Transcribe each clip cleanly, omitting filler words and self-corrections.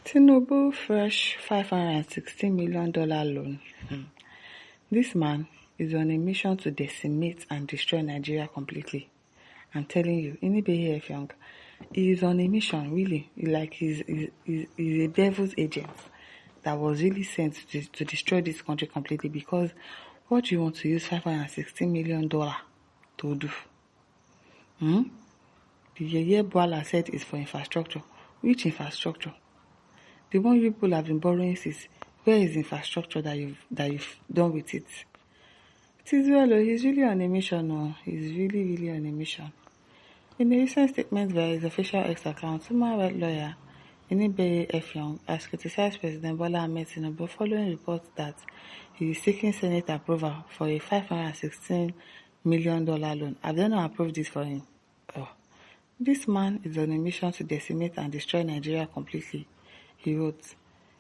Tinubu fresh $560 million loan. This man is on a mission to decimate and destroy Nigeria completely. I'm telling you, Inibehe Effiong, he is on a mission, really. He's a devil's agent that was really sent to destroy this country completely, because what do you want to use $560 million to do? The year Boala said is for infrastructure. Which infrastructure? The one you people have been borrowing since. Where is infrastructure that you've done with it? It is well, he's really on a mission. He's really on a mission. In a recent statement via his official X account, human rights lawyer Inibehe Effiong has criticized President Bola Ahmed Tinubu following reports that he is seeking Senate approval for a $516 million loan. Have they not approved this for him? This man is on a mission to decimate and destroy Nigeria completely, he wrote.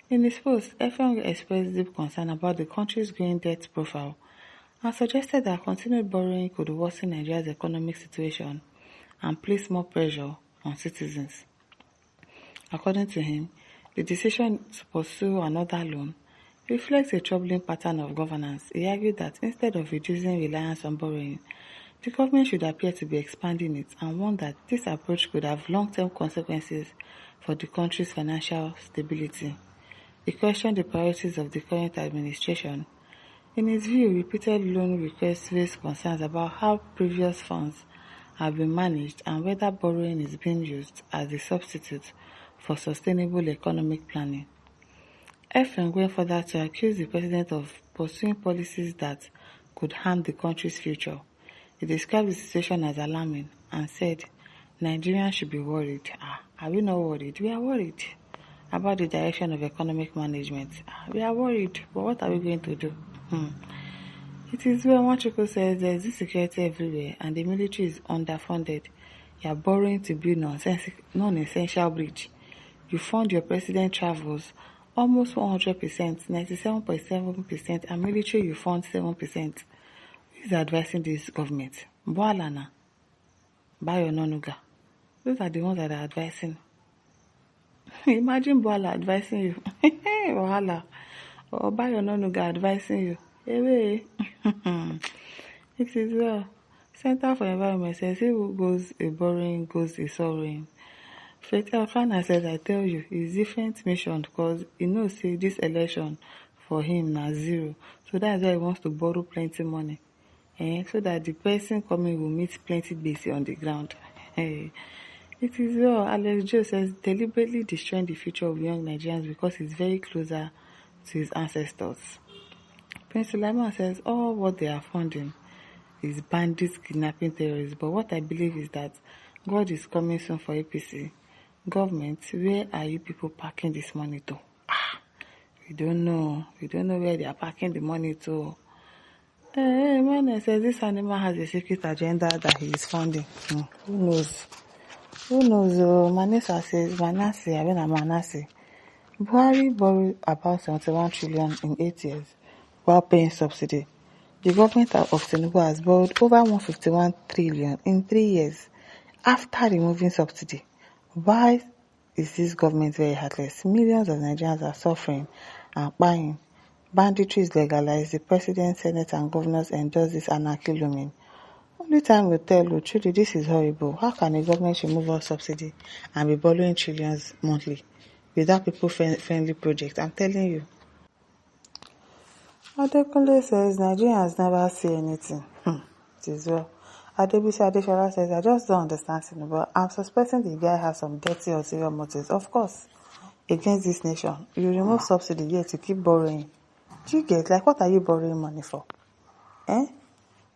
In his post, Effiong expressed deep concern about the country's growing debt profile and suggested that continued borrowing could worsen Nigeria's economic situation and place more pressure on citizens. According to him, the decision to pursue another loan reflects a troubling pattern of governance. He argued that instead of reducing reliance on borrowing, the government should appear to be expanding it, and warned that this approach could have long-term consequences for the country's financial stability. He questioned the priorities of the current administration. In his view, repeated loan requests raise concerns about how previous funds have been managed and whether borrowing is being used as a substitute for sustainable economic planning. Effiong went further to accuse the president of pursuing policies that could harm the country's future. He described the situation as alarming and said Nigerians should be worried. Are we not worried? We are worried about the direction of economic management. We are worried, but what are we going to do? It is where Nwachukwu says there is insecurity everywhere and the military is underfunded. You are borrowing to build non-essential bridge. You fund your president travels almost 100%, 97.7%, and military you fund 7%. Who is advising this government? Boala na Bayo Nonuga. Those are the ones that are advising. Imagine Boala advising you. Wahala. Or Bayo Nonuga advising you. It is well. Center for Environment says he who goes a borrowing goes a sorrowing. Fetel Fana says, I tell you, it's different mission because he knows say this election for him na zero. So that's why he wants to borrow plenty money. So that the person coming will meet plenty base on the ground. It is well. Alex Joe says deliberately destroying the future of young Nigerians because he's very closer to his ancestors. Prince Sulaiman says all what they are funding is bandits, kidnapping, terrorists. But what I believe is that God is coming soon for APC. Government, where are you people packing this money to? We don't know. We don't know where they are packing the money to. Man says this animal has a secret agenda that he is funding. Who knows? Manasseh says, Manasseh. Buhari borrowed about 71 trillion in 8 years while paying subsidy. The government of Tinubu has borrowed over 151 trillion in 3 years after removing subsidy. Why is this government very heartless? Millions of Nigerians are suffering and buying. Banditry is legalized. The president, senate, and governors endorse this anarchy looming. Only time will tell you, truly, this is horrible. How can a government remove all subsidy and be borrowing trillions monthly without people-friendly projects? I'm telling you. Adekunle says Nigerians never see anything. It is well. Adebisi Adeshola says, I just don't understand it, but I'm suspecting the guy has some dirty or ulterior motives. Of course, against this nation. You remove subsidy yet to keep borrowing. Do you get? Like, what are you borrowing money for?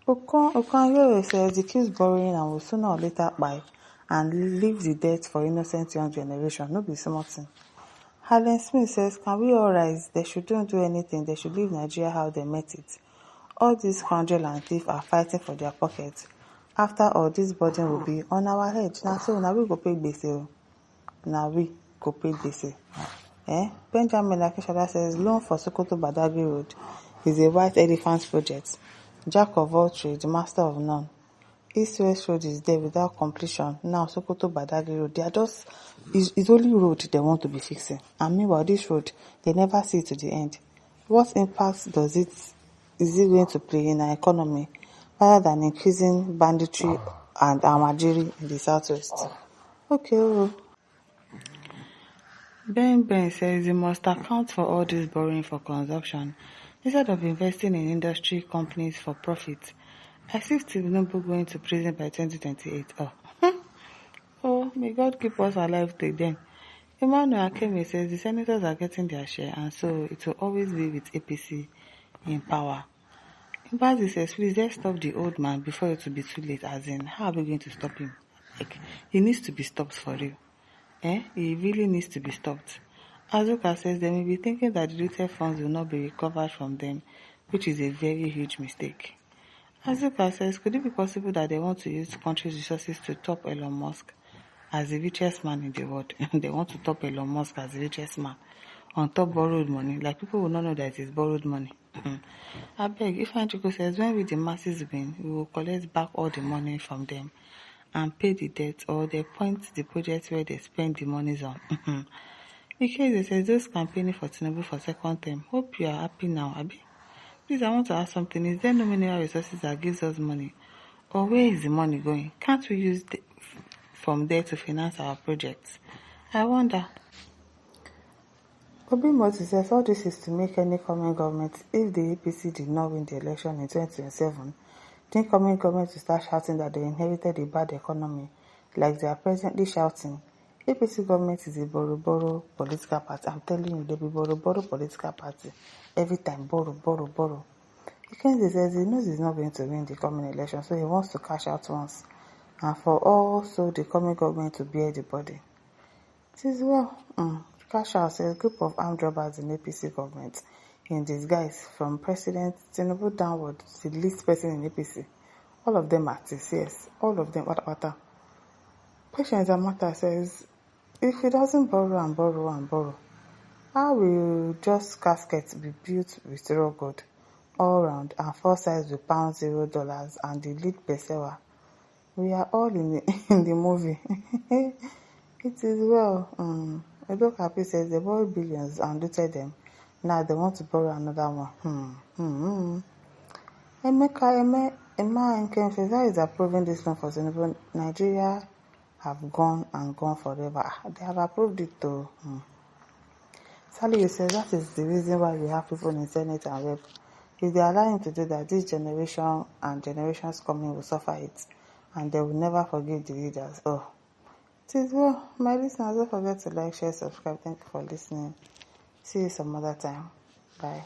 Okanyere says he keeps borrowing and will sooner or later buy and leave the debt for innocent young generation. No be small thing. Helen Smith says, can we all rise? They shouldn't do anything. They should leave Nigeria how they met it. All these scoundrels and thieves are fighting for their pockets. After all, this burden will be on our head. Now we go pay gbese. Benjamin Akishola says, loan for Sokoto Badagry Road is a white elephant project. Jack of all trades, master of none. East-West Road is there without completion. Now Sokoto Badagry Road, they are just It's only road they want to be fixing. And meanwhile, this road, they never see to the end. What impact is it going to play in our economy rather than increasing banditry and armadillo in the southwest? Okay, oh. Ben says you must account for all this borrowing for consumption instead of investing in industry companies for profit. I see Tinubu going to prison by 2028. Oh, oh, may God keep us alive till then. Emmanuel Akeme says the senators are getting their share and so it will always be with APC in power. Mbazi says, please let's stop the old man before it will be too late. As in, how are we going to stop him? Like, he needs to be stopped for real. He really needs to be stopped. Azuka says they may be thinking that the deleted funds will not be recovered from them, which is a very huge mistake. Azuka says, could it be possible that they want to use the country's resources to top Elon Musk as the richest man in the world? They want to top Elon Musk as the richest man on top borrowed money. Like, people will not know that it is borrowed money. I beg, Ifeanyi says, when we the masses win, we will collect back all the money from them and pay the debt, or they point the projects where they spend the monies on. Because says those campaigning for Tinubu for second term, hope you are happy now, Abi. Please, I want to ask something. Is there no mineral resources that gives us money? Or where is the money going? Can't we use from there to finance our projects? I wonder. Obi Moses says all this is to make any coming government, if the APC did not win the election in 2027, the incoming government will start shouting that they inherited a bad economy, like they are presently shouting. APC government is a borrow political party. I'm telling you, they'll be borrow political party. Every time, borrow. Ikenzi says he knows he's not going to win the coming election, so he wants to cash out once, and for also the coming government to bear the burden. It is well. Cash out says group of armed robbers in APC government in disguise from President Tinubu downward to the least person in APC. All of them artists, yes. All of them. What? Patience Amata says, if he doesn't borrow, how will just caskets be built with raw gold all round and four sides with pound $0 and the lead pursuer? We are all in the movie. It is well. Edo Kapi says they borrowed billions and looted them. Now they want to borrow another one. Emma and Kemfeza is approving this loan for Tinubu. Nigeria have gone forever. They have approved it too. Sally says that is the reason why we have people in Senate and Rep. If they allow him to do that, this generation and generations coming will suffer it, and they will never forgive the leaders. Oh, it is well. My listeners, don't forget to like, share, subscribe. Thank you for listening. See you some other time. Bye.